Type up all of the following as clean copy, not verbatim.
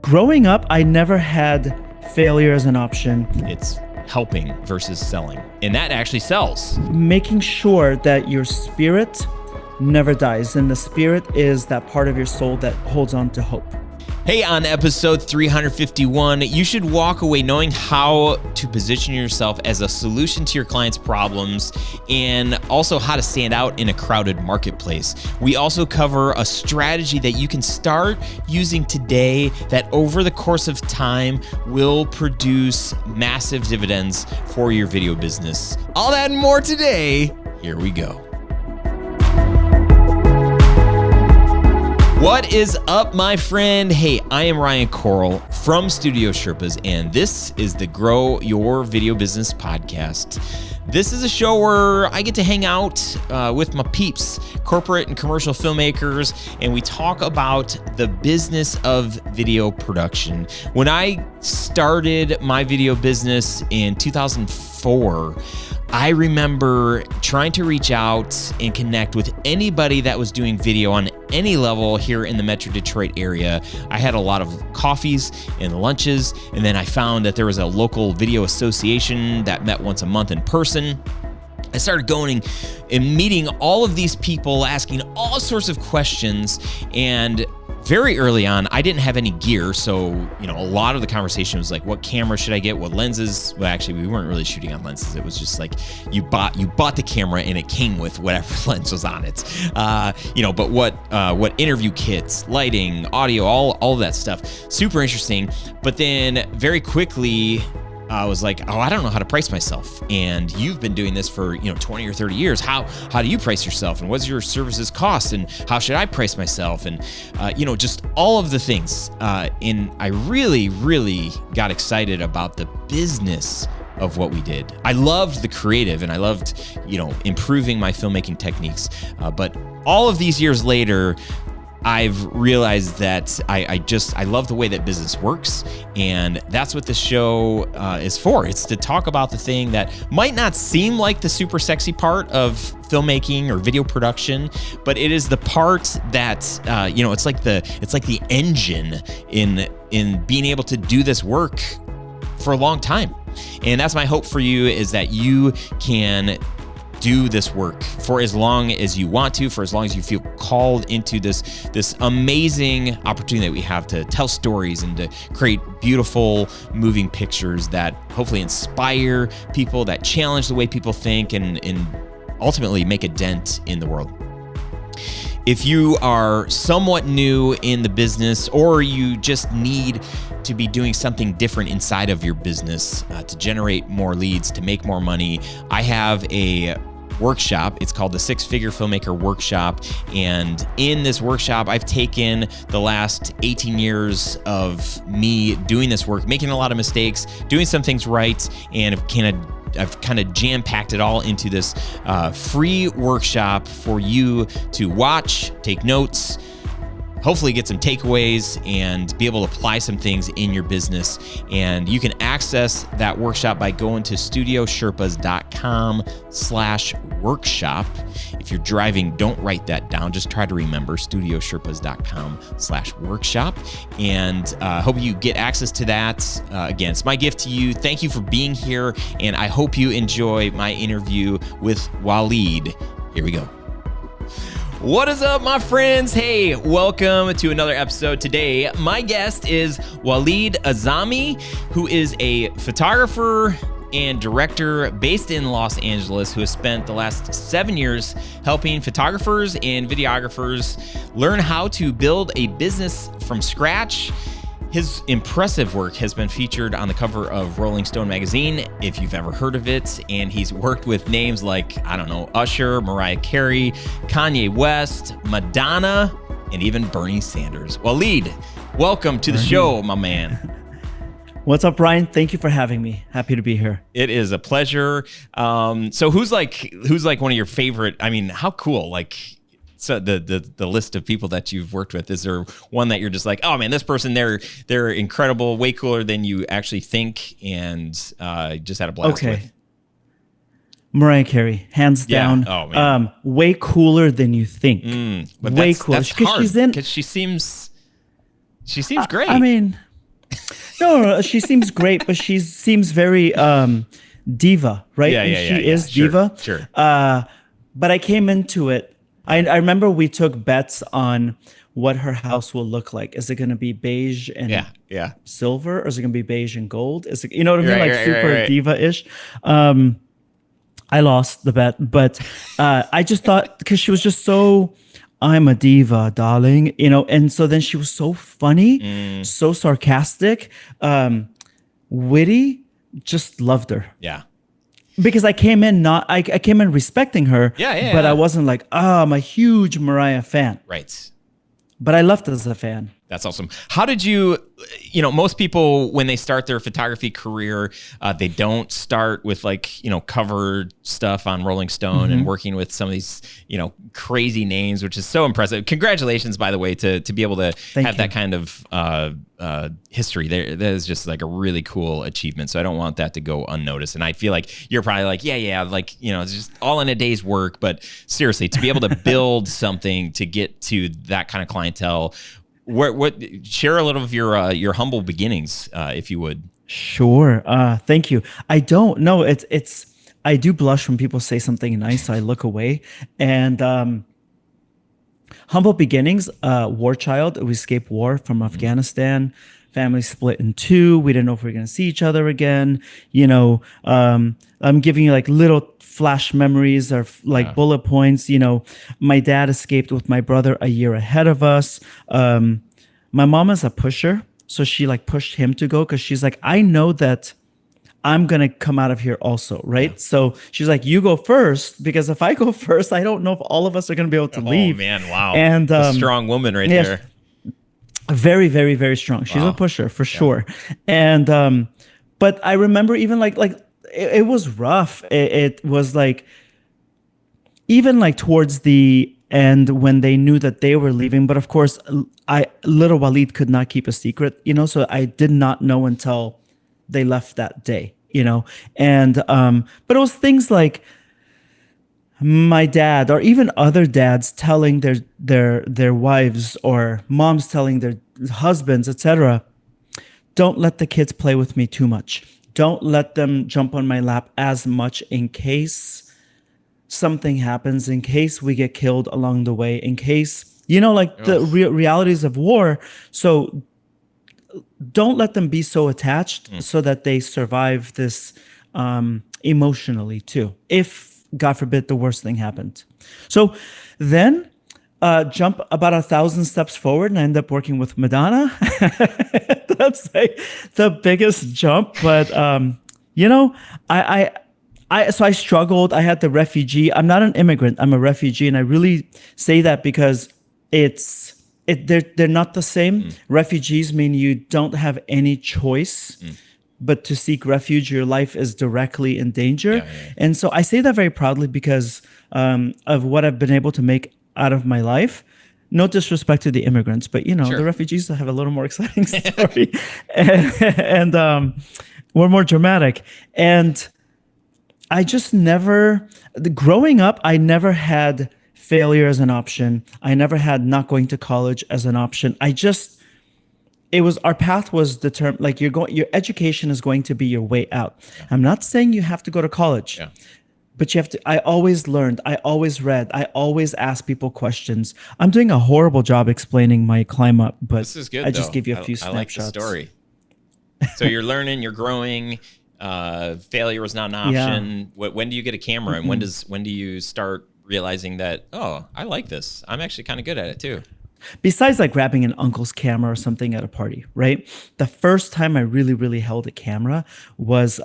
Growing up, I never had failure as an option. It's helping versus selling. And that actually sells. Making sure that your spirit never dies. And the spirit is that part of your soul that holds on to hope. Hey, on episode 351, you should walk away knowing how to position yourself as a solution to your clients' problems and also how to stand out in a crowded marketplace. We also cover a strategy that you can start using today that over the course of time will produce massive dividends for your video business. All that and more today. Here we go. What is up, my friend? Hey, I am Ryan Coral from Studio Sherpas, and this is the Grow Your Video Business podcast. This is a show where I get to hang out with my peeps, corporate and commercial filmmakers, and we talk about the business of video production. When I started my video business in 2004, I remember trying to reach out and connect with anybody that was doing video on any level here in the Metro Detroit area. I had a lot of coffees and lunches, and then I found that there was a local video association that met once a month in person. I started going and meeting all of these people, asking all sorts of questions, and very early on, I didn't have any gear, so a lot of the conversation was like, what camera should I get? What lenses? Well, actually, we weren't really shooting on lenses. It was just like you bought the camera and it came with whatever lens was on it. But what interview kits, lighting, audio, all of that stuff, super interesting. But then very quickly, I was like, I don't know how to price myself. And you've been doing this for 20 or 30 years. How do you price yourself? And what's your services cost? And how should I price myself? And just all of the things. And I really, really got excited about the business of what we did. I loved the creative and I loved, improving my filmmaking techniques. But all of these years later, I've realized that I love the way that business works, and that's what this show is for. It's to talk about the thing that might not seem like the super sexy part of filmmaking or video production, but it is the part that it's like the engine in being able to do this work for a long time. And that's my hope for you, is that you can do this work for as long as you want to, for as long as you feel called into this amazing opportunity that we have to tell stories and to create beautiful, moving pictures that hopefully inspire people, that challenge the way people think, and ultimately make a dent in the world. If you are somewhat new in the business, or you just need to be doing something different inside of your business to generate more leads, to make more money, I have a workshop. It's called the 6-Figure Filmmaker Workshop. And in this workshop, I've taken the last 18 years of me doing this work, making a lot of mistakes, doing some things right, and I've kind of jam-packed it all into this free workshop for you to watch, take notes, hopefully get some takeaways, and be able to apply some things in your business. And you can access that workshop by going to studiosherpas.com/workshop. If you're driving, don't write that down. Just try to remember studiosherpas.com/workshop. And hope you get access to that. Again, it's my gift to you. Thank you for being here. And I hope you enjoy my interview with Walid. Here we go. What is up, my friends? Hey, welcome to another episode. Today, my guest is Walid Azami, who is a photographer and director based in Los Angeles, who has spent the last 7 years helping photographers and videographers learn how to build a business from scratch. His impressive work has been featured on the cover of Rolling Stone magazine, if you've ever heard of it, and he's worked with names like, Usher, Mariah Carey, Kanye West, Madonna, and even Bernie Sanders. Walid, welcome to the show, my man. What's up, Ryan? Thank you for having me. Happy to be here. It is a pleasure. So who's like one of your favorite? I mean, how cool? So the list of people that you've worked with, is there one that you're just like, oh man, this person, they're incredible, way cooler than you actually think, and just had a blast with? Mariah Carey, hands down. Oh man, way cooler than you think. But way cooler. That's hard because she seems great. I mean, No, she seems great, but she seems very diva, right? Yeah, And yeah, yeah, she yeah. is Sure, diva. sure. But I came into it. I remember we took bets on what her house will look like. Is it going to be beige and Yeah, yeah. silver, or is it going to be beige and gold? Is it, you know what I mean? Right, Like right, right, super right. diva-ish. I lost the bet, but I just thought because she was just so, I'm a diva, darling, you know. And so then she was so funny, Mm, so sarcastic, witty. Just loved her yeah. because I came in not I came in respecting her, Yeah, yeah, but I yeah. wasn't like, oh, I'm a huge Mariah fan, Right. but I left as a fan. That's awesome. How did you, most people, when they start their photography career, they don't start with cover stuff on Rolling Stone and working with some of these, crazy names, which is so impressive. Congratulations, by the way, to be able to Thank have you. that kind of history there. That is just like a really cool achievement. So I don't want that to go unnoticed. And I feel like you're probably like, yeah, it's just all in a day's work. But seriously, to be able to build something to get to that kind of clientele, what share a little of your humble beginnings, if you would. Sure. Thank you. I don't know. It's I do blush when people say something nice, so I look away. And humble beginnings, war child. We escaped war from Afghanistan. Family split in two. We didn't know if we were going to see each other again. I'm giving you like little flash memories or bullet points. My dad escaped with my brother a year ahead of us. My mom is a pusher, so she like pushed him to go because she's like, I know that I'm gonna come out of here also, right? Yeah. So she's like, you go first, because if I go first, I don't know if all of us are gonna be able to leave. Oh man, wow. And a strong woman right yeah, there. very, very, very strong. She's Wow. a pusher for sure. And but I remember even like it was rough. It was like even like towards the end when they knew that they were leaving. But of course, little Walid could not keep a secret, so I did not know until they left that day, and but it was things like my dad or even other dads telling their wives, or moms telling their husbands, etc., don't let the kids play with me too much. Don't let them jump on my lap as much in case something happens, in case we get killed along the way, in case, the realities of war. So don't let them be so attached so that they survive this emotionally too, if God forbid the worst thing happened. So then jump about 1,000 steps forward and I end up working with Madonna. That's like the biggest jump. But so I struggled. I had the refugee. I'm not an immigrant. I'm a refugee, and I really say that because they're not the same. Refugees mean you don't have any choice but to seek refuge. Your life is directly in danger. Yeah. And so I say that very proudly because of what I've been able to make out of my life. No disrespect to the immigrants, but Sure. the refugees have a little more exciting story, and we're more dramatic. And I just growing up, I never had failure as an option. I never had not going to college as an option. Our path was determined. Like your education is going to be your way out. Yeah. I'm not saying you have to go to college, but you have to. I always learned. I always read. I always asked people questions. I'm doing a horrible job explaining my climb up, but this is good. I just give you a few snapshots. I like the story. So you're learning, you're growing. Failure was not an option. Yeah. When do you get a camera, and when do you start realizing that, oh, I like this? I'm actually kind of good at it too. Besides like grabbing an uncle's camera or something at a party, right? The first time I really, really held a camera was,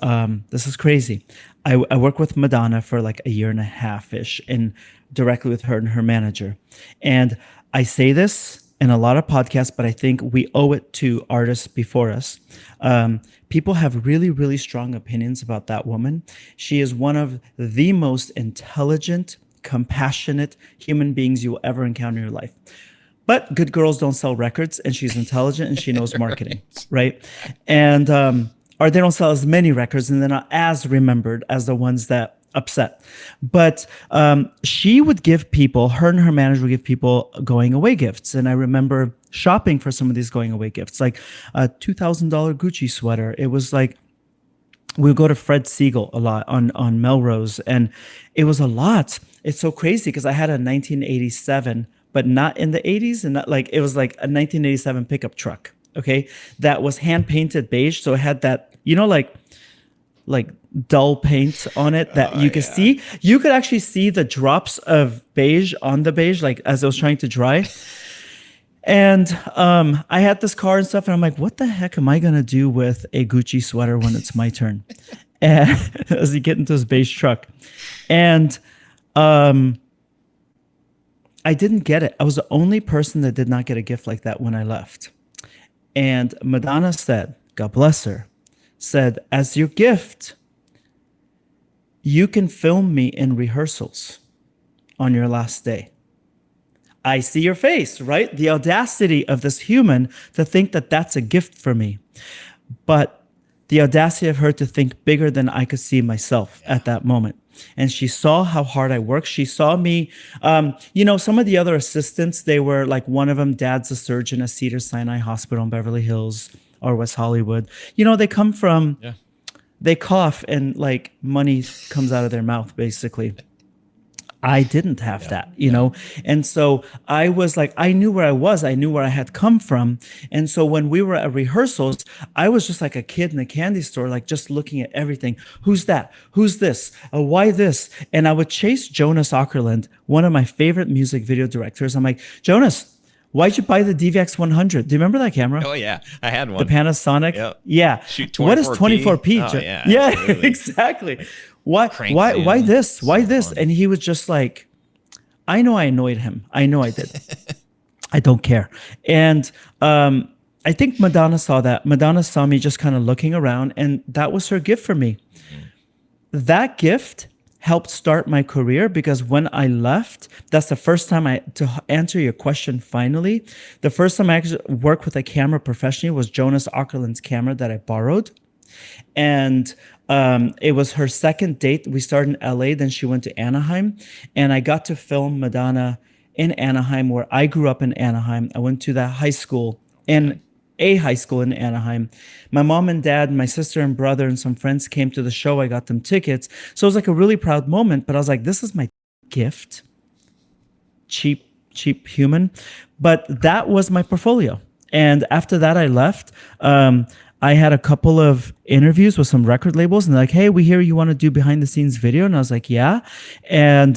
this is crazy. I worked with Madonna for like a year and a half-ish, and directly with her and her manager. And I say this in a lot of podcasts, but I think we owe it to artists before us. People have really, really strong opinions about that woman. She is one of the most intelligent, compassionate human beings you will ever encounter in your life. But good girls don't sell records, and she's intelligent and she knows marketing, right? And or they don't sell as many records, and they're not as remembered as the ones that upset. But she would give people, her and her manager would give people going away gifts. And I remember shopping for some of these going away gifts, like a $2,000 Gucci sweater. It was like, we would go to Fred Siegel a lot on Melrose, and it was a lot. It's so crazy because I had a 1987, but not in the 80s, and not like, it was like a 1987 pickup truck. Okay, that was hand painted beige, so it had that, like dull paint on it that you could see. You could actually see the drops of beige on the beige, like as it was trying to dry. And I had this car and stuff, and I'm like, what the heck am I gonna do with a Gucci sweater when it's my turn? And as you get into this beige truck, and I didn't get it. I was the only person that did not get a gift like that when I left. And Madonna said, God bless her, said, as your gift, you can film me in rehearsals on your last day. I see your face, right? The audacity of this human to think that that's a gift for me. But the audacity of her to think bigger than I could see myself at that moment. And she saw how hard I worked. She saw me, some of the other assistants, they were like, one of them, dad's a surgeon at Cedars-Sinai Hospital in Beverly Hills or West Hollywood. They come from, they cough and like money comes out of their mouth, basically. I didn't have that, And so I was like, I knew where I was. I knew where I had come from. And so when we were at rehearsals, I was just like a kid in a candy store, like just looking at everything. Who's that? Who's this? Why this? And I would chase Jonas Åkerlund, one of my favorite music video directors. I'm like, Jonas, why'd you buy the DVX 100? Do you remember that camera? Oh, yeah. I had one. The Panasonic? Yep. Yeah. Shoot 24p. What is 24p? Oh, yeah. Yeah, exactly. Why this? Why this? And he was just like, I know I annoyed him. I know I did. I don't care. And I think Madonna saw that. Madonna saw me just kind of looking around, and that was her gift for me. Mm-hmm. That gift helped start my career because when I left, that's the first time to answer your question finally, the first time I actually worked with a camera professionally was Jonas Åkerlund's camera that I borrowed. And it was her second date. We started in LA, then she went to Anaheim, and I got to film Madonna in Anaheim, where I grew up in Anaheim. I went to that high school, in a high school in Anaheim. My mom and dad, my sister and brother and some friends came to the show. I got them tickets. So it was like a really proud moment, but I was like, this is my gift. Cheap human. But that was my portfolio. And after that, I left. I had a couple of interviews with some record labels, and they're like, hey, we hear you want to do behind the scenes video. And I was like, yeah. And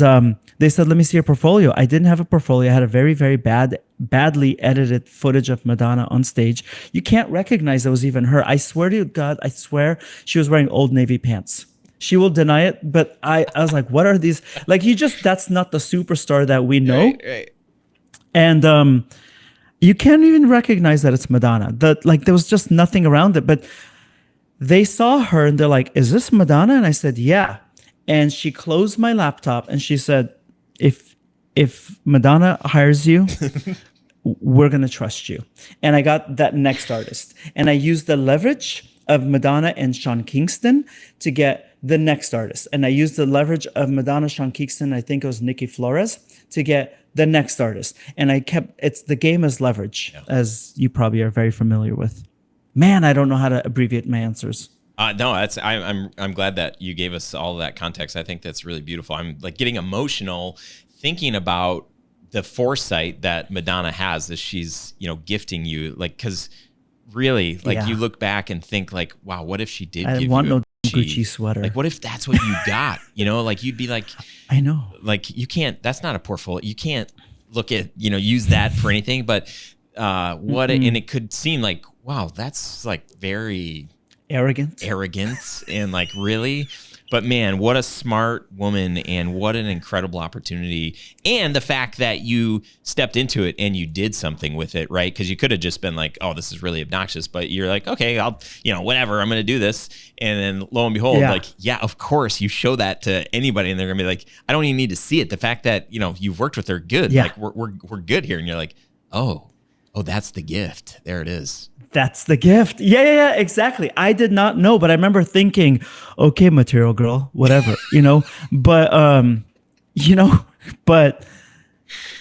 they said, let me see your portfolio. I didn't have a portfolio. I had a very, very badly edited footage of Madonna on stage. You can't recognize that was even her. I swear to God, I swear she was wearing Old Navy pants. She will deny it, but I was like, what are these? Like, that's not the superstar that we know. Right. And you can't even recognize that it's Madonna. There was just nothing around it. But they saw her and they're like, is this Madonna? And I said, yeah. And she closed my laptop and she said, if Madonna hires you, we're going to trust you. And I got that next artist. And I used the leverage of Madonna and Sean Kingston to get the next artist. And I used the leverage of Madonna, Sean Kingston, I think it was Nikki Flores, to get the next artist. And the game is leverage, as you probably are very familiar with. Man, I don't know how to abbreviate my answers. No, I'm glad that you gave us all of that context. I think that's really beautiful. I'm like getting emotional thinking about the foresight that Madonna has as she's, gifting you, like, because really, like, you look back and think like, wow, what if she did give you a Gucci sweater? Like, what if that's what you got? Like, you'd be like, I know, like, you can't, that's not a portfolio. You can't look at, use that for anything, but and it could seem like, wow, that's like very arrogant and like, really. But man, what a smart woman, and what an incredible opportunity. And the fact that you stepped into it and you did something with it, right? Because you could have just been like, oh, this is really obnoxious. But you're like, okay, I'll, whatever, I'm going to do this. And then lo and behold, of course, you show that to anybody and they're going to be like, I don't even need to see it. The fact that, you've worked with her, good. Like, we're good here. And you're like, oh, Oh, that's the gift. There it is. That's the gift. Yeah, exactly. I did not know, but I remember thinking, okay, material girl, whatever, but, you know, but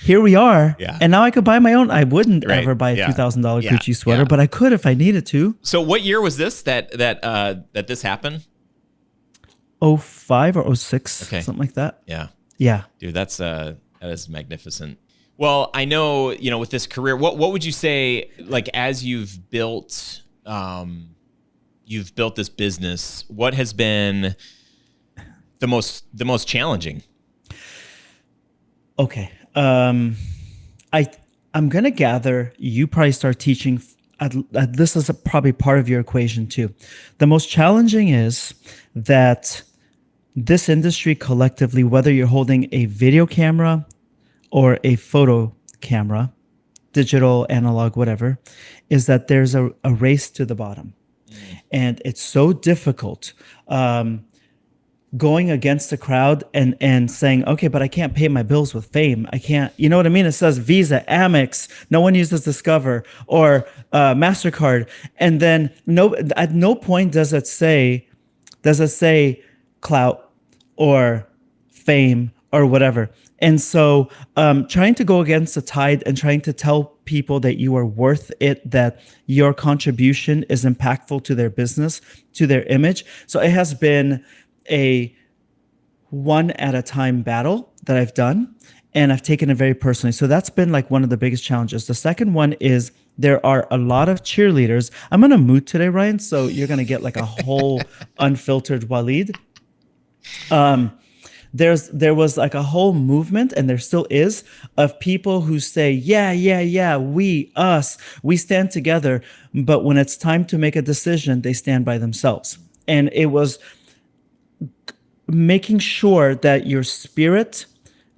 here we are. Yeah. And now I could buy my own. I wouldn't Right. ever buy a Yeah. $2,000 Yeah. Gucci sweater, Yeah. but I could if I needed to. So what year was this that this happened? 05 or 06, Okay. something like that. Yeah. Yeah. Dude, that is magnificent. Well, I know, with this career, what would you say, like, as you've built this business, what has been the most challenging? Okay. I'm gonna gather you probably start teaching. This is probably part of your equation too. The most challenging is that this industry collectively, whether you're holding a video camera or a photo camera, digital, analog, whatever, is that there's a race to the bottom, and it's so difficult. Going against the crowd and saying, okay, but I can't pay my bills with fame. I can't, you know what I mean? It says Visa, Amex, no one uses Discover or MasterCard. And then at no point does it say clout or fame or whatever. And so trying to go against the tide and trying to tell people that you are worth it, that your contribution is impactful to their business, to their image. So it has been a one at a time battle that I've done, and I've taken it very personally. So that's been like one of the biggest challenges. The second one is there are a lot of cheerleaders. I'm in a mood today, Ryan, so you're going to get like a whole unfiltered Walid. There was like a whole movement, and there still is, of people who say, yeah, we stand together. But when it's time to make a decision, they stand by themselves. And it was making sure that your spirit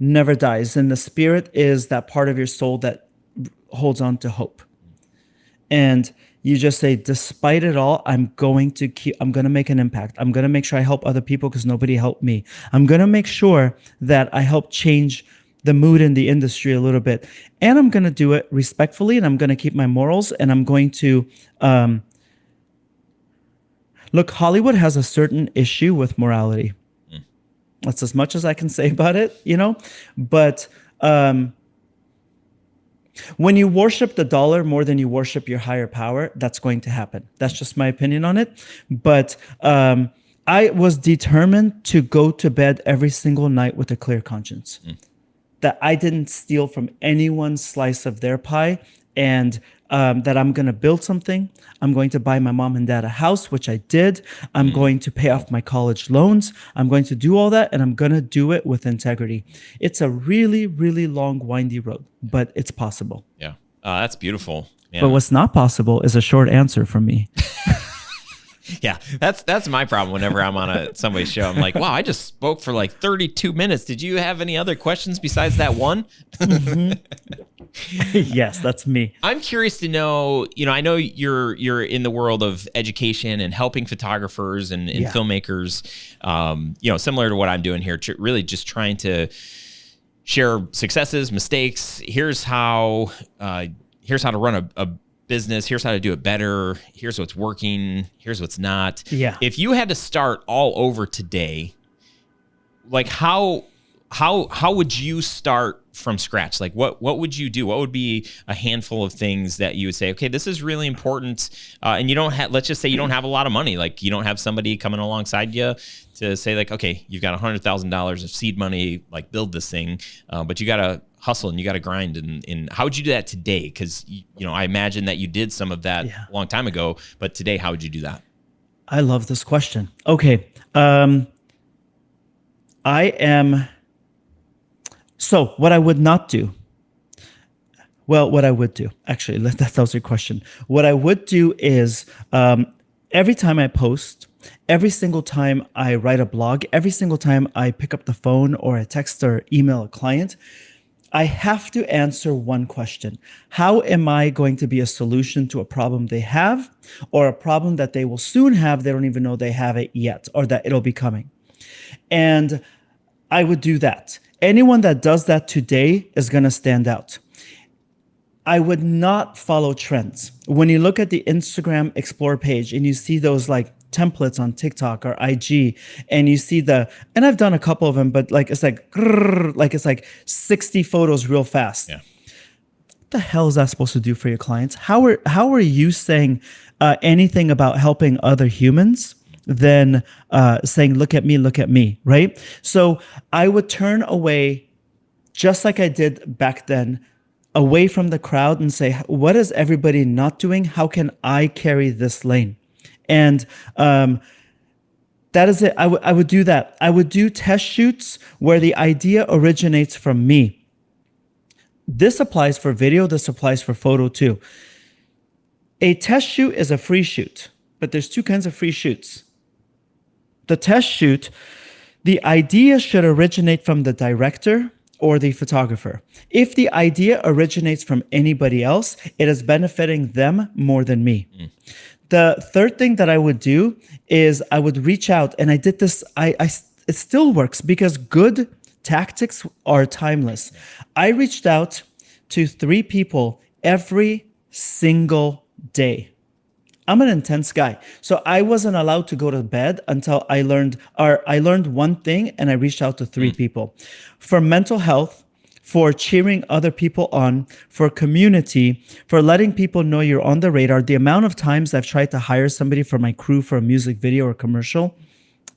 never dies. And the spirit is that part of your soul that holds on to hope. And you just say, despite it all, I'm going to make an impact. I'm going to make sure I help other people because nobody helped me. I'm going to make sure that I help change the mood in the industry a little bit. And I'm going to do it respectfully, and I'm going to keep my morals, and I'm going to, look, Hollywood has a certain issue with morality. That's as much as I can say about it, but when you worship the dollar more than you worship your higher power, that's going to happen. That's just my opinion on it. But I was determined to go to bed every single night with a clear conscience, that I didn't steal from anyone's slice of their pie, and that I'm going to build something. I'm going to buy my mom and dad a house, which I did. I'm going to pay off my college loans. I'm going to do all that, and I'm going to do it with integrity. It's a really, really long, windy road, but it's possible. Yeah. That's beautiful. Yeah. But what's not possible is a short answer from me. Yeah, that's my problem whenever I'm on somebody's show. I'm like, wow, I just spoke for like 32 minutes. Did you have any other questions besides that one? Yes, that's me. I'm curious to know, I know you're in the world of education and helping photographers and filmmakers, similar to what I'm doing here, really just trying to share successes, mistakes. Here's how to run a business. Here's how to do it better. Here's what's working. Here's what's not. Yeah. If you had to start all over today, like how would you start from scratch? Like what would you do? What would be a handful of things that you would say, okay, this is really important. And you don't have, let's just say you don't have a lot of money. Like you don't have somebody coming alongside you to say like, okay, you've got $100,000 of seed money, like build this thing. But you got to hustle and you got to grind. And how would you do that today? Because, I imagine that you did some of that a long time ago, but today, how would you do that? I love this question. Okay. So what I would not do, what I would do, actually, that was your question. What I would do is every time I post, every single time I write a blog, every single time I pick up the phone or I text or email a client, I have to answer one question. How am I going to be a solution to a problem they have or a problem that they will soon have? They don't even know they have it yet or that it'll be coming. And I would do that. Anyone that does that today is going to stand out. I would not follow trends. When you look at the Instagram Explore page and you see those like templates on TikTok or IG, and you see and I've done a couple of them, but like it's like, grrr, like it's like 60 photos real fast. Yeah. What the hell is that supposed to do for your clients? How are you saying anything about helping other humans than saying, look at me, right? So I would turn away, just like I did back then, away from the crowd and say, what is everybody not doing? How can I carry this lane? And that is it. I would do that. I would do test shoots where the idea originates from me. This applies for video. This applies for photo too. A test shoot is a free shoot, but there's two kinds of free shoots. The test shoot, the idea should originate from the director or the photographer. If the idea originates from anybody else, it is benefiting them more than me. The third thing that I would do is I would reach out, and I did this, it still works because good tactics are timeless. I reached out to 3 people every single day. I'm an intense guy. So I wasn't allowed to go to bed until I learned one thing, and I reached out to 3 people. For mental health, for cheering other people on, for community, for letting people know you're on the radar. The amount of times I've tried to hire somebody for my crew for a music video or commercial,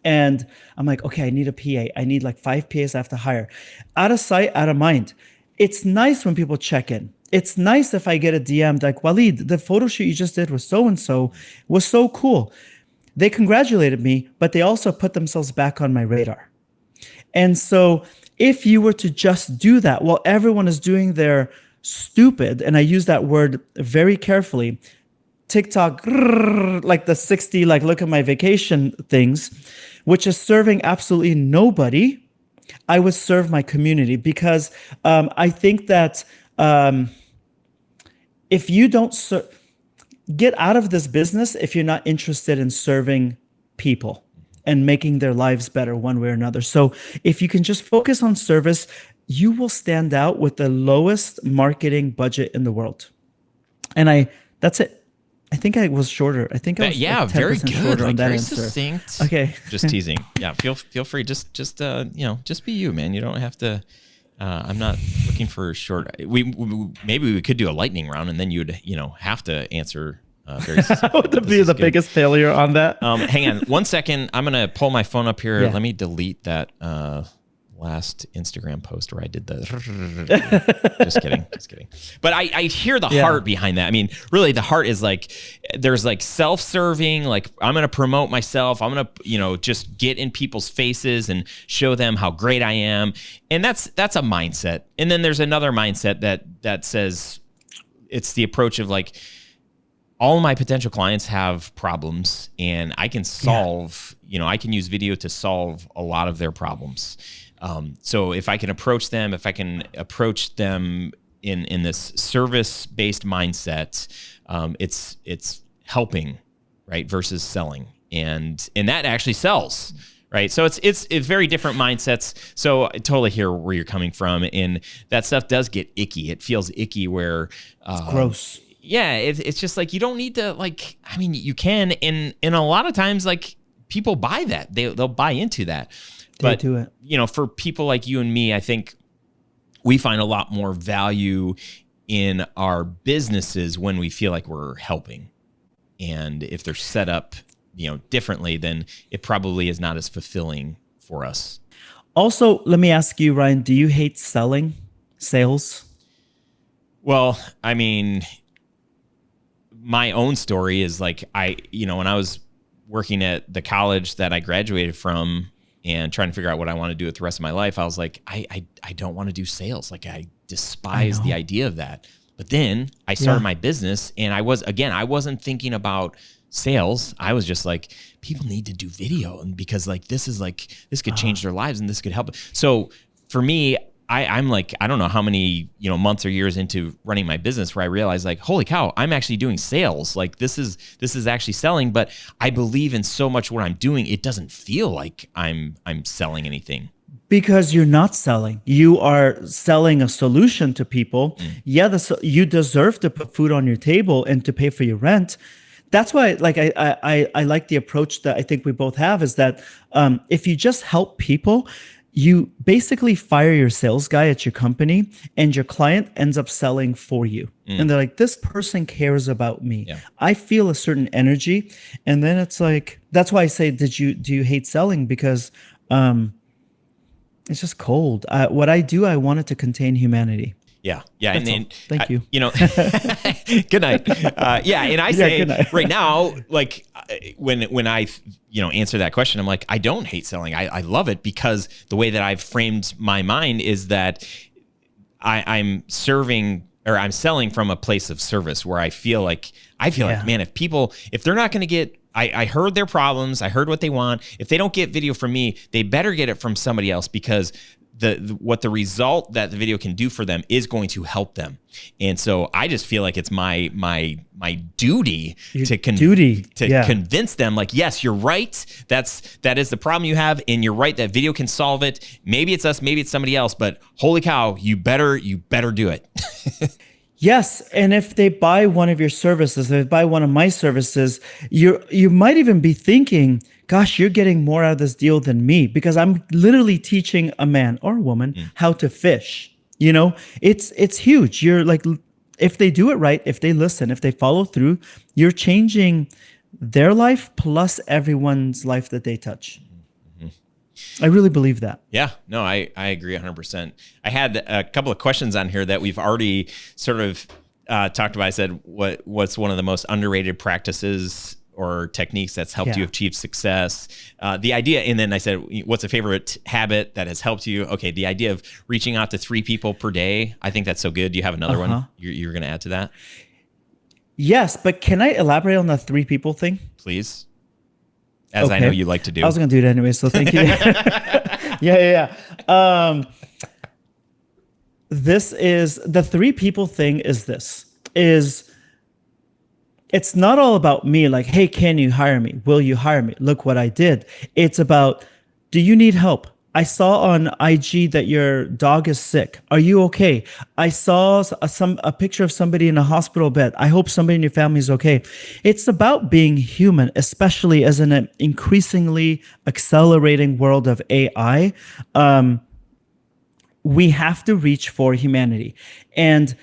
and I'm like, okay, I need a PA. I need like 5 PAs I have to hire. Out of sight, out of mind. It's nice when people check in. It's nice if I get a DM like, Walid, the photo shoot you just did with so-and-so was so cool. They congratulated me, but they also put themselves back on my radar. And so if you were to just do that while everyone is doing their stupid, and I use that word very carefully, TikTok, like the 60, like look at my vacation things, which is serving absolutely nobody, I would serve my community because I think that if you don't get out of this business if you're not interested in serving people and making their lives better one way or another. So if you can just focus on service, you will stand out with the lowest marketing budget in the world. And that's it. I think I was shorter. I think I was like 10% very good. shorter on that very answer. Succinct. Okay. Just teasing. Yeah, feel free. Just just be you, man. You don't have to. I'm not looking for short. Maybe we could do a lightning round, and then you'd have to answer. Very That would be the biggest failure on that. Hang on 1 second. I'm gonna pull my phone up here. Yeah. Let me delete that last Instagram post where I did the. Just kidding. But I hear the heart behind that. I mean, really, the heart is like there's like self-serving. Like I'm gonna promote myself. I'm gonna just get in people's faces and show them how great I am. And that's a mindset. And then there's another mindset that says it's the approach of like, all my potential clients have problems and I can solve, I can use video to solve a lot of their problems. So if I can approach them in this service-based mindset, it's helping, right? Versus selling. And that actually sells. Right. So it's very different mindsets. So I totally hear where you're coming from. And that stuff does get icky. It feels icky where it's gross. Yeah, it's just like you don't need to you can, and a lot of times like people buy that. They'll buy into that. But do it. For people like you and me, I think we find a lot more value in our businesses when we feel like we're helping. And if they're set up, differently, then it probably is not as fulfilling for us. Also, let me ask you, Ryan, do you hate sales? Well, I mean, my own story is like when I was working at the college that I graduated from and trying to figure out what I want to do with the rest of my life, I was like, I don't want to do sales. Like I despise the idea of that. But then I started my business and I wasn't thinking about sales. I was just like, people need to do video, and because like this could change their lives and this could help. So for me, I'm like, I don't know how many, months or years into running my business where I realized like, holy cow, I'm actually doing sales. Like this is actually selling, but I believe in so much what I'm doing. It doesn't feel like I'm selling anything. Because you're not selling. You are selling a solution to people. Yeah, you deserve to put food on your table and to pay for your rent. That's why, like, I like the approach that I think we both have is that if you just help people, you basically fire your sales guy at your company and your client ends up selling for you. And they're like, this person cares about me. Yeah. I feel a certain energy. And then it's like, that's why I say, do you hate selling? Because it's just cold. What I do, I want it to contain humanity. Yeah. Yeah. That's all. Thank you. You know, good night. Yeah. And I say right now, like when I, answer that question, I'm like, I don't hate selling. I love it because the way that I've framed my mind is that I'm serving or I'm selling from a place of service where I feel like, man, if they're not going to get, I heard their problems. I heard what they want. If they don't get video from me, they better get it from somebody else because what the result that the video can do for them is going to help them. And so I just feel like it's my duty to convince them like, yes, you're right. That is the problem you have. And you're right. That video can solve it. Maybe it's us, maybe it's somebody else, but holy cow, you better do it. Yes, and if they buy one of your services, if they buy one of my services, you might even be thinking, gosh, you're getting more out of this deal than me because I'm literally teaching a man or a woman how to fish. It's huge. You're like, if they do it right, if they listen, if they follow through, you're changing their life plus everyone's life that they touch. I really believe that. Yeah, no, I agree 100%. I had a couple of questions on here that we've already sort of talked about. I said, what's one of the most underrated practices or techniques that's helped you achieve success? The idea, and then I said, what's a favorite habit that has helped you? Okay, the idea of reaching out to 3 people per day. I think that's so good. Do you have another one you're going to add to that? Yes, but can I elaborate on the 3 people thing? Please. As I know you like to do. I was going to do it anyway, so thank you. Yeah. This is the 3 people thing is it's not all about me like, hey, can you hire me? Will you hire me? Look what I did. It's about, do you need help? I saw on IG that your dog is sick. Are you okay? I saw a picture of somebody in a hospital bed. I hope somebody in your family is okay. It's about being human, especially as in an increasingly accelerating world of AI. We have to reach for humanity. And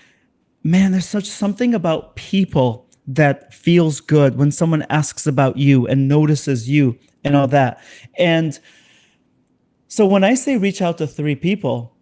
man, there's something about people that feels good when someone asks about you and notices you and all that. And so when I say reach out to 3 people,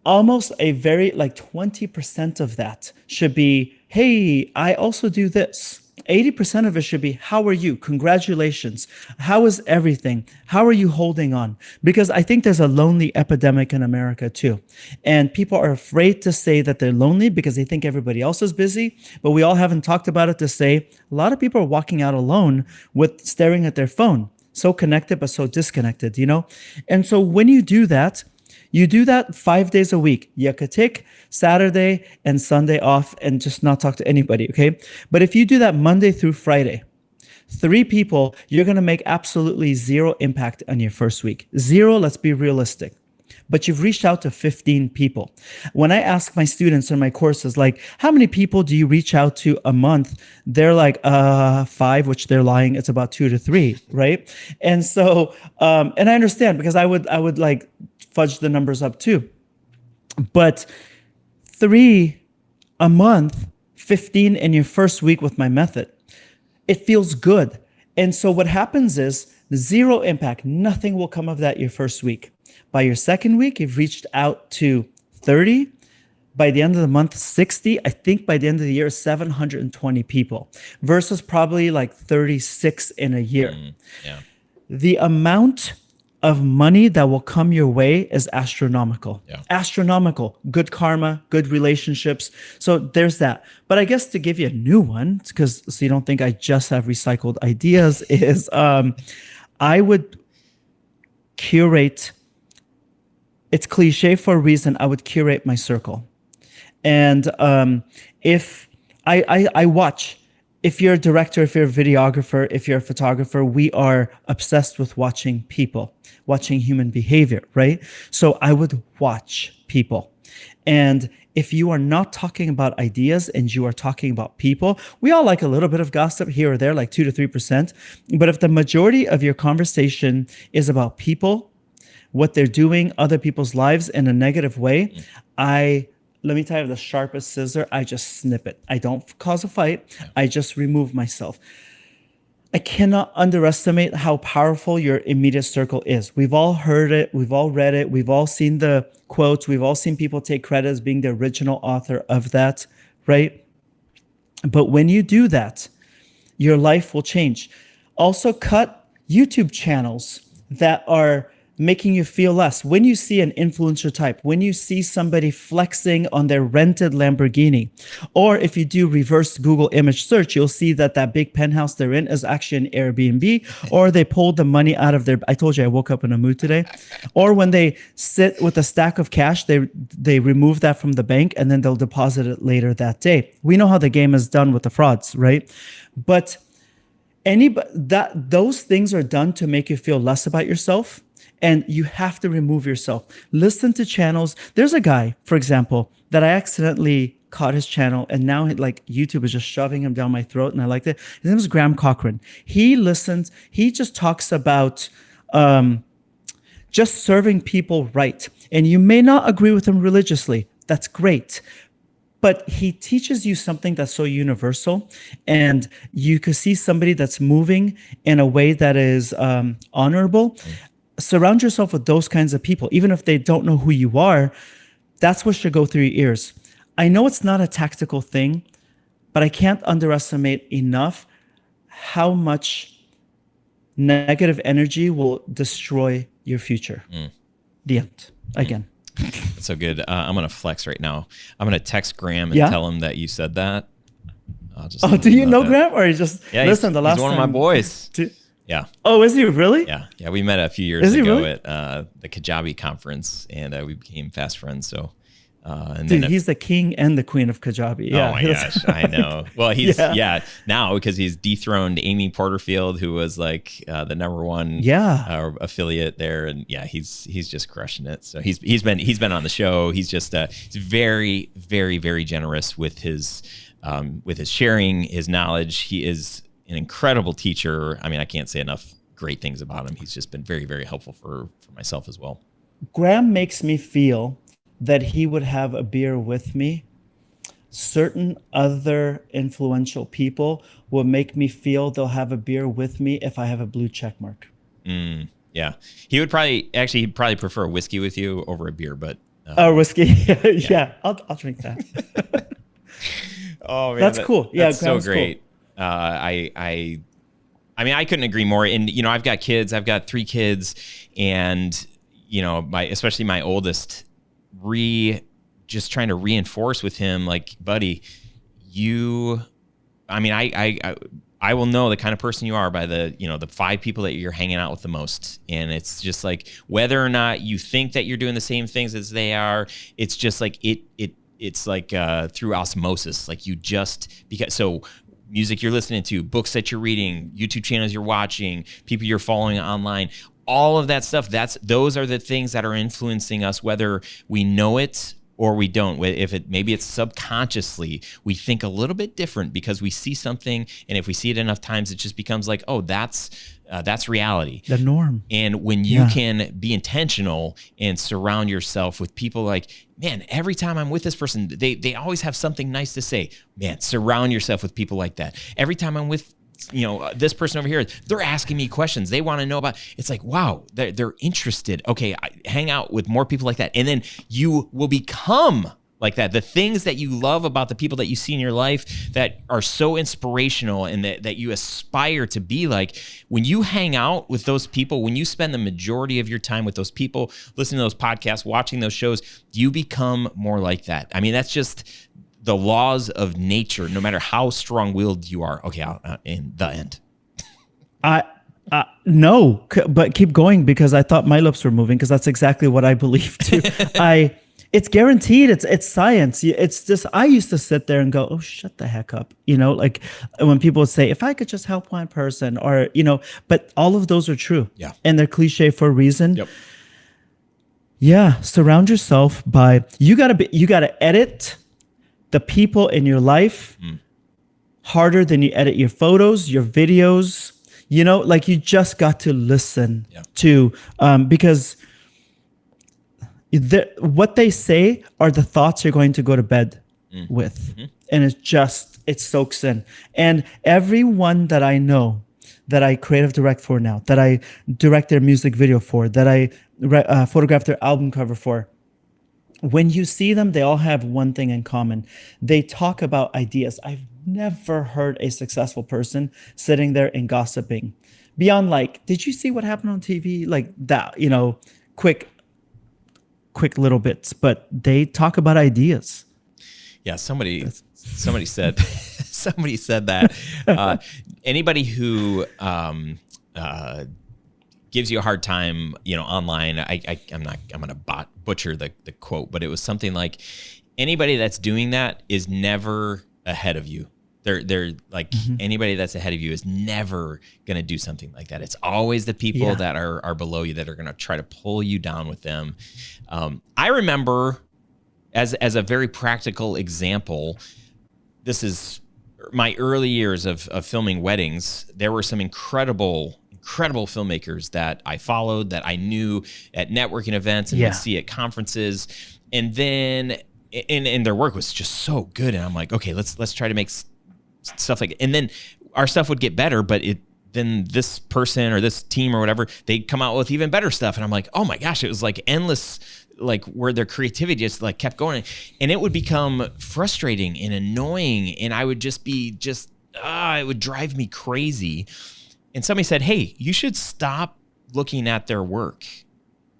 almost a very 20% of that should be, hey, I also do this. 80% of it should be, how are you? Congratulations. How is everything? How are you holding on? Because I think there's a lonely epidemic in America too. And people are afraid to say that they're lonely because they think everybody else is busy. But we all haven't talked about it to say a lot of people are walking out alone with staring at their phone. So connected, but so disconnected, And so when you do that 5 days a week. You could take Saturday and Sunday off and just not talk to anybody, okay? But if you do that Monday through Friday, 3 people, you're going to make absolutely 0 impact on your first week. 0, let's be realistic. But you've reached out to 15 people. When I ask my students in my courses, like, how many people do you reach out to a month? They're like, 5, which they're lying. It's about 2 to 3, right? And so, and I understand because I would like fudge the numbers up too. But 3 a month, 15 in your first week with my method, it feels good. And so what happens is 0 impact, nothing will come of that your first week. By your second week, you've reached out to 30. By the end of the month, 60. I think by the end of the year, 720 people versus probably like 36 in a year. Yeah. The amount of money that will come your way is astronomical. Yeah. Astronomical. Good karma, good relationships. So there's that. But I guess to give you a new one, so you don't think I just have recycled ideas, is I would curate. It's cliche for a reason. I would curate my circle. And if I watch if you're a director, if you're a videographer, if you're a photographer, we are obsessed with watching people, watching human behavior, right? So I would watch people. And if you are not talking about ideas and you are talking about people, we all like a little bit of gossip here or there, like 2 to 3%. But if the majority of your conversation is about people, what they're doing, other people's lives in a negative way, let me tell you, the sharpest scissor, I just snip it. I don't cause a fight. I just remove myself. I cannot underestimate how powerful your immediate circle is. We've all heard it. We've all read it. We've all seen the quotes. We've all seen people take credit as being the original author of that, right? But when you do that, your life will change. Also, cut YouTube channels that are making you feel less. When you see an influencer type, when you see somebody flexing on their rented Lamborghini, or if you do reverse Google image search, you'll see that that big penthouse they're in is actually an Airbnb, or they pulled the money out of their, I told you I woke up in a mood today, or when they sit with a stack of cash, they remove that from the bank and then they'll deposit it later that day. We know how the game is done with the frauds, right? But those things are done to make you feel less about yourself. And you have to remove yourself. Listen to channels. There's a guy, for example, that I accidentally caught his channel, and now like YouTube is just shoving him down my throat, and I liked it. His name is Graham Cochran. He listens. He just talks about just serving people right. And you may not agree with him religiously. That's great. But he teaches you something that's so universal, and you can see somebody that's moving in a way that is honorable. Surround yourself with those kinds of people, even if they don't know who you are. That's what should go through your ears. I know it's not a tactical thing, but I can't underestimate enough how much negative energy will destroy your future. The end. Again. That's so good. I'm going to flex right now. I'm going to text Graham and tell him that you said that. Do you know Graham? Or you just listen? The last he's one of my boys. Yeah. Oh, is he really? Yeah. We met a few years ago at the Kajabi conference, and we became fast friends. So, dude, he's the king and the queen of Kajabi. Yeah. Oh my gosh, I know. Well, he's now because he's dethroned Amy Porterfield, who was like the #1 affiliate there, and he's just crushing it. So he's been on the show. He's just he's very, very, very generous with his sharing his knowledge. He is an incredible teacher. I mean, I can't say enough great things about him. He's just been very, very helpful for myself as well. Graham makes me feel that he would have a beer with me. Certain other influential people will make me feel they'll have a beer with me if I have a blue check mark. Yeah. He'd probably prefer whiskey with you over a beer, but whiskey. Yeah. I'll drink that. Oh man. That's cool. Yeah. That's so great. Cool. I mean, I couldn't agree more. And, I've got kids, I've got 3 kids, and, especially my oldest, just trying to reinforce with him, like, buddy, I will know the kind of person you are by the 5 people that you're hanging out with the most. And it's just like, whether or not you think that you're doing the same things as they are, it's just like, it's like through osmosis, like so music you're listening to, books that you're reading, YouTube channels you're watching, people you're following online, all of that stuff, those are the things that are influencing us, whether we know it or we don't. Maybe it's subconsciously, we think a little bit different because we see something, and if we see it enough times, it just becomes like, oh, that's reality. The norm. And when you can be intentional and surround yourself with people like, man, every time I'm with this person, they always have something nice to say. Man, surround yourself with people like that. Every time I'm with this person over here, they're asking me questions. They want to know about, it's like, wow, they're interested. Okay, hang out with more people like that. And then you will become like that. The things that you love about the people that you see in your life that are so inspirational and that you aspire to be like, when you hang out with those people, when you spend the majority of your time with those people, listening to those podcasts, watching those shows, you become more like that. I mean, that's just the laws of nature, no matter how strong-willed you are. Okay, in the end. No, but keep going, because I thought my lips were moving, because that's exactly what I believe too. It's guaranteed. It's science. It's just, I used to sit there and go, oh, shut the heck up. Like when people would say, if I could just help one person, or, but all of those are true. Yeah. And they're cliche for a reason. Yep. Yeah. Surround yourself by, you gotta edit the people in your life harder than you edit your photos, your videos. Like you just got to listen to, because what they say are the thoughts you're going to go to bed with. And it soaks in. And everyone that I know, that I creative direct for now, that I direct their music video for, that I photograph their album cover for, when you see them, they all have one thing in common. They talk about ideas. I've never heard a successful person sitting there and gossiping beyond like, did you see what happened on TV? Like that, quick little bits, but they talk about ideas. Yeah, somebody said somebody said that anybody who gives you a hard time, online. I'm gonna butcher the quote, but it was something like, anybody that's doing that is never ahead of you. They're like, anybody that's ahead of you is never gonna do something like that. It's always the people that are below you that are gonna try to pull you down with them. I remember, as a very practical example, this is my early years of filming weddings. There were some incredible filmmakers that I followed, that I knew at networking events and would see at conferences, and then and their work was just so good. And I'm like, okay, let's try to make stuff like it. And then our stuff would get better, but then this person or this team or whatever, they'd come out with even better stuff. And I'm like, oh my gosh, it was like endless, like where their creativity just like kept going. And it would become frustrating and annoying. And I would just be it would drive me crazy. And somebody said, hey, you should stop looking at their work.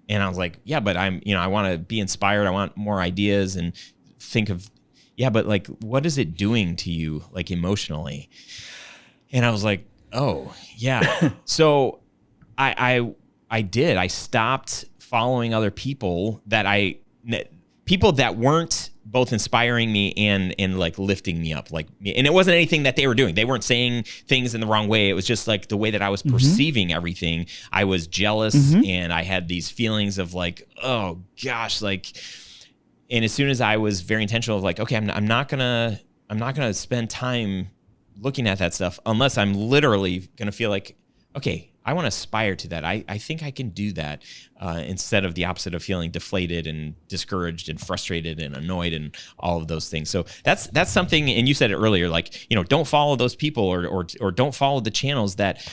And I was like, yeah, but I want to be inspired. I want more ideas and think of, but like, what is it doing to you, like emotionally? And I was like, oh yeah. So I stopped following other people that weren't both inspiring me and like lifting me up, like me. And it wasn't anything that they were doing. They weren't saying things in the wrong way. It was just like the way that I was perceiving everything. I was jealous and I had these feelings of like, oh gosh, like, and as soon as I was very intentional of like, okay, I'm not gonna spend time looking at that stuff unless I'm literally gonna feel like, okay, I want to aspire to that. I think I can do that, instead of the opposite of feeling deflated and discouraged and frustrated and annoyed and all of those things. So that's something. And you said it earlier, like, don't follow those people or don't follow the channels that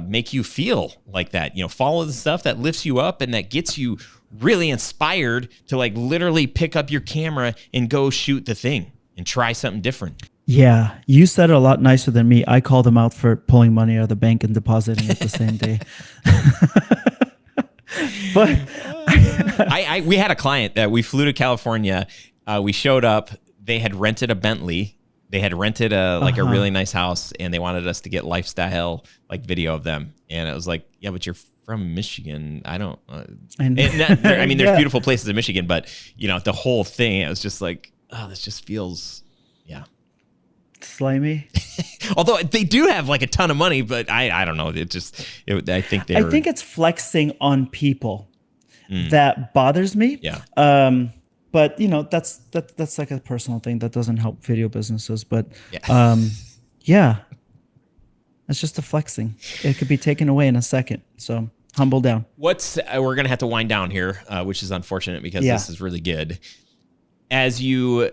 make you feel like that. Follow the stuff that lifts you up and that gets you really inspired to like literally pick up your camera and go shoot the thing and try something different. Yeah, you said it a lot nicer than me. I called them out for pulling money out of the bank and depositing it the same day. But we had a client that we flew to California. We showed up. They had rented a Bentley. They had rented a really nice house, and they wanted us to get lifestyle like video of them. And it was like, yeah, but you're from Michigan. I don't. There's beautiful places in Michigan, but the whole thing. It was just like, oh, this just feels, slimy. Although they do have like a ton of money, but I don't know. I think it's flexing on people that bothers me. Yeah. But that's like a personal thing that doesn't help video businesses. But it's just a flexing. It could be taken away in a second. So humble down. We're gonna have to wind down here, which is unfortunate because this is really good. As you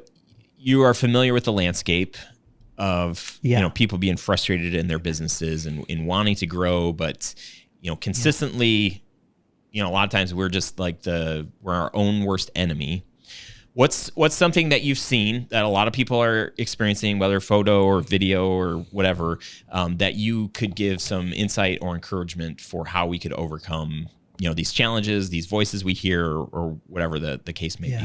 are familiar with the landscape of people being frustrated in their businesses and wanting to grow, but consistently, a lot of times we're just like we're our own worst enemy. What's something that you've seen that a lot of people are experiencing, whether photo or video or whatever, that you could give some insight or encouragement for how we could overcome, these challenges, these voices we hear, or whatever the case may be?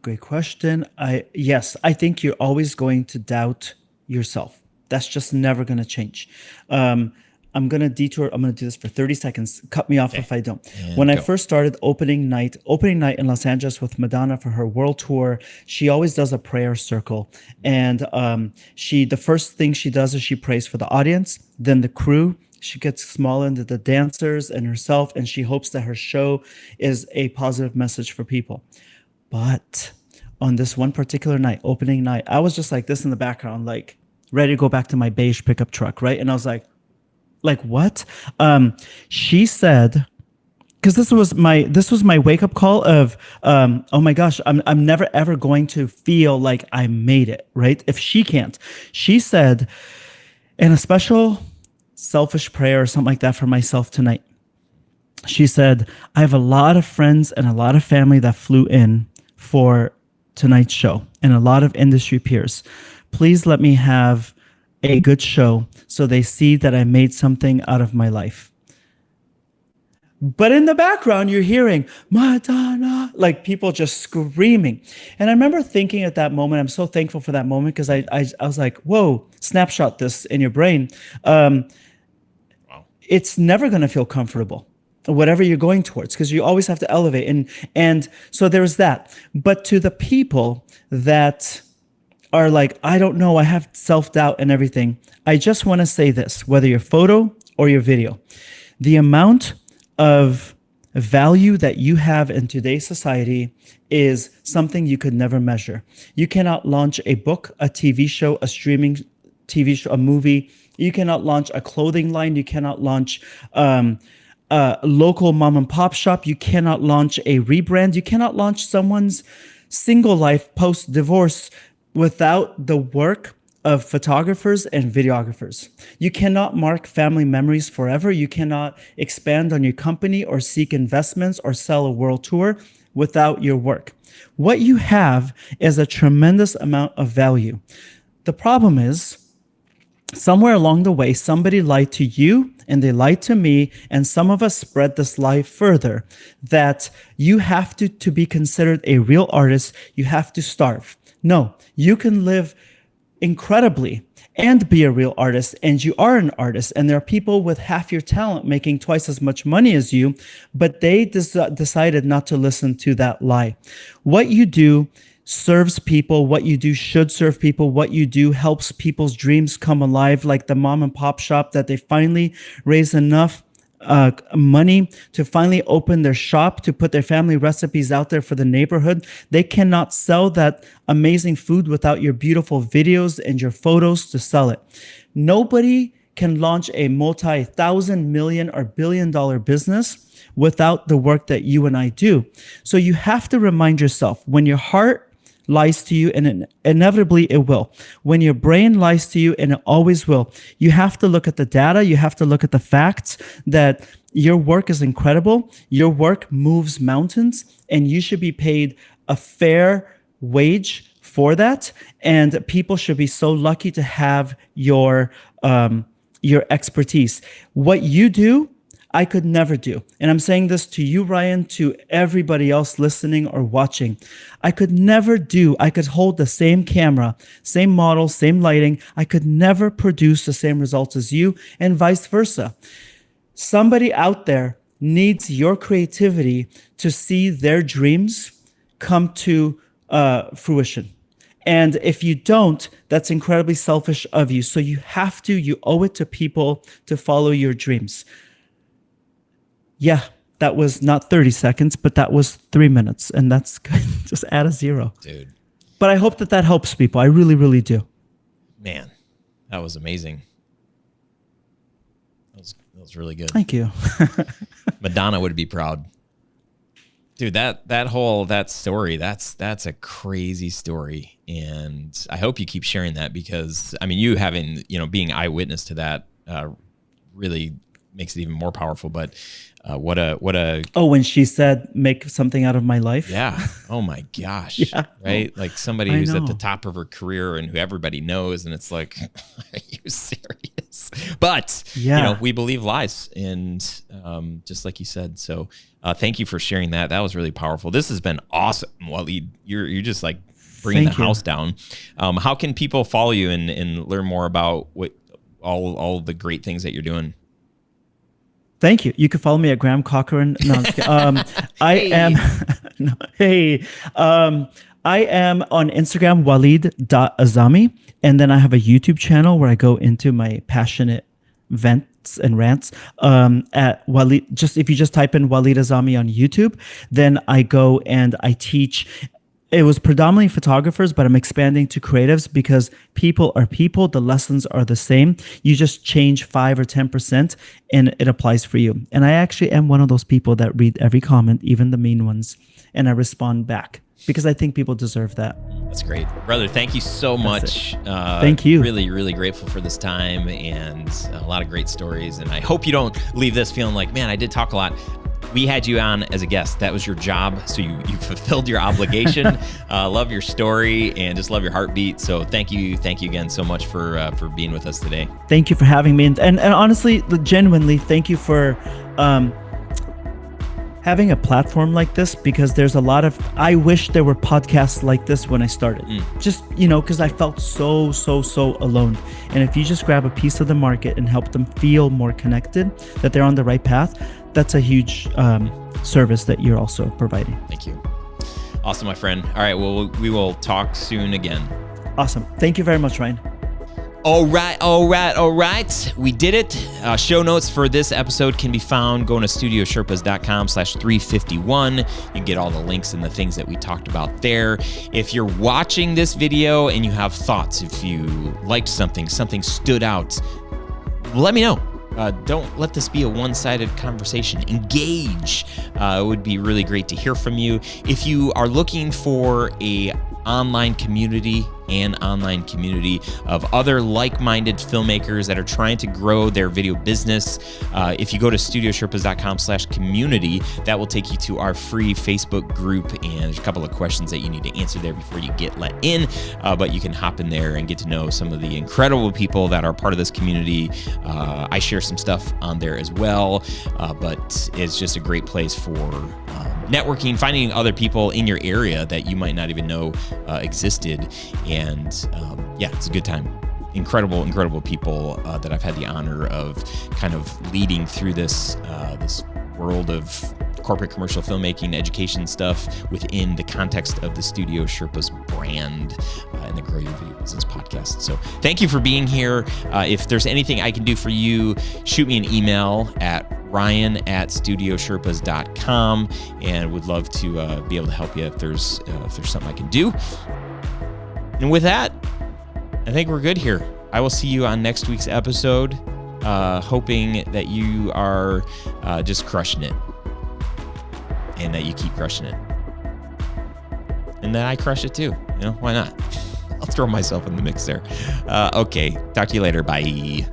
Great question. I think you're always going to doubt yourself. That's just never going to change. I'm gonna detour. I'm gonna do this for 30 seconds. Cut me off if I don't. And When I go. first started opening night in Los Angeles with Madonna for her world tour, she always does a prayer circle, and the first thing she does is she prays for the audience, then the crew. She gets small into the dancers and herself, and she hopes that her show is a positive message for people. But on this one particular night, opening night, I was just like this in the background, like ready to go back to my beige pickup truck, right? And I was like what? She said, because this was my wake up call of, oh my gosh, I'm never ever going to feel like I made it, right? If she can't, she said, in a special selfish prayer or something like that for myself tonight. She said, I have a lot of friends and a lot of family that flew in for tonight's show and a lot of industry peers. Please let me have a good show so they see that I made something out of my life. But in the background, you're hearing Madonna, like people just screaming. And I remember thinking at that moment, I'm so thankful for that moment because I was like, whoa, snapshot this in your brain. It's never going to feel comfortable, whatever you're going towards, because you always have to elevate. And so there's that. But to the people that are like, I don't know, I have self-doubt and everything, I just want to say this, whether your photo or your video, the amount of value that you have in today's society is something you could never measure. You cannot launch a book, a TV show, a streaming TV show, a movie. You cannot launch a clothing line. You cannot launch a local mom and pop shop. You cannot launch a rebrand. You cannot launch someone's single life post-divorce without the work of photographers and videographers. You cannot mark family memories forever. You cannot expand on your company or seek investments or sell a world tour without your work. What you have is a tremendous amount of value. The problem is, somewhere along the way, somebody lied to you and they lied to me, and some of us spread this lie further, that you have to be considered a real artist, you have to starve. No, you can live incredibly and be a real artist, and you are an artist, and there are people with half your talent making twice as much money as you, but they decided not to listen to that lie. What you do serves people, what you do should serve people, what you do helps people's dreams come alive, like the mom and pop shop that they finally raise enough money to finally open their shop, to put their family recipes out there for the neighborhood. They cannot sell that amazing food without your beautiful videos and your photos to sell it. Nobody can launch a multi-thousand million or billion-dollar business without the work that you and I do. So you have to remind yourself, when your heart lies to you, and inevitably it will. When your brain lies to you, and it always will, you have to look at the data, you have to look at the facts that your work is incredible, your work moves mountains, and you should be paid a fair wage for that. And people should be so lucky to have your expertise. What you do, I could never do. And I'm saying this to you, Ryan, to everybody else listening or watching. I could never do, I could hold the same camera, same model, same lighting. I could never produce the same results as you, and vice versa. Somebody out there needs your creativity to see their dreams come to fruition. And if you don't, that's incredibly selfish of you. So you owe it to people to follow your dreams. Yeah, that was not 30 seconds, but that was 3 minutes. And that's good. Just add a 0. Dude. But I hope that helps people. I really, really do. Man, that was amazing. That was really good. Thank you. Madonna would be proud. Dude, that story, that's a crazy story. And I hope you keep sharing that, because I mean, you having, being eyewitness to that really makes it even more powerful. But what a when she said make something out of my life. Yeah. Oh my gosh. Yeah. Right. Like somebody who's at the top of her career and who everybody knows, and it's like, are you serious? But we believe lies, and just like you said. So thank you for sharing that. That was really powerful. This has been awesome, Walid. You're just like bringing the house down. How can people follow you and learn more about what all the great things that you're doing? Thank you. You can follow me at Graham Cochran. No, I'm just kidding. I Hey. am. No, hey. I am on Instagram, Walid.Azami. And then I have a YouTube channel where I go into my passionate vents and rants. At Walid, just if you just type in Walid Azami on YouTube, then I go and I teach. It was predominantly photographers, but I'm expanding to creatives because people are people. The lessons are the same. You just change 5 or 10% and it applies for you. And I actually am one of those people that read every comment, even the mean ones, and I respond back because I think people deserve that. That's great. Brother, thank you so much. Thank you. Really, really grateful for this time and a lot of great stories. And I hope you don't leave this feeling like, man, I did talk a lot. We had you on as a guest. That was your job. So you fulfilled your obligation. Love your story and just love your heartbeat. So thank you again so much for being with us today. Thank you for having me. And honestly, genuinely, thank you for having a platform like this, because there's a lot of, I wish there were podcasts like this when I started. Just, because I felt so alone. And if you just grab a piece of the market and help them feel more connected, that they're on the right path, that's a huge service that you're also providing. Thank you. Awesome, my friend. All right, well, we will talk soon again. Awesome. Thank you very much, Ryan. All right. We did it. Show notes for this episode can be found going to studiosherpas.com/351. You can get all the links and the things that we talked about there. If you're watching this video and you have thoughts, if you liked something stood out, let me know. Don't let this be a one-sided conversation. Engage. It would be really great to hear from you. If you are looking for an online community of other like-minded filmmakers that are trying to grow their video business, if you go to studiosherpas.com/community, that will take you to our free Facebook group, and there's a couple of questions that you need to answer there before you get let in, but you can hop in there and get to know some of the incredible people that are part of this community. I share some stuff on there as well, but it's just a great place for networking, finding other people in your area that you might not even know existed. And it's a good time. Incredible people that I've had the honor of kind of leading through this world of corporate commercial filmmaking, education stuff within the context of the Studio Sherpas brand and the Grow Your Video Business podcast. So thank you for being here. If there's anything I can do for you, shoot me an email at ryan@studiosherpas.com, and would love to be able to help you if there's something I can do. And with that, I think we're good here. I will see you on next week's episode, hoping that you are just crushing it and that you keep crushing it. And that I crush it too. Why not? I'll throw myself in the mix there. Okay, talk to you later. Bye.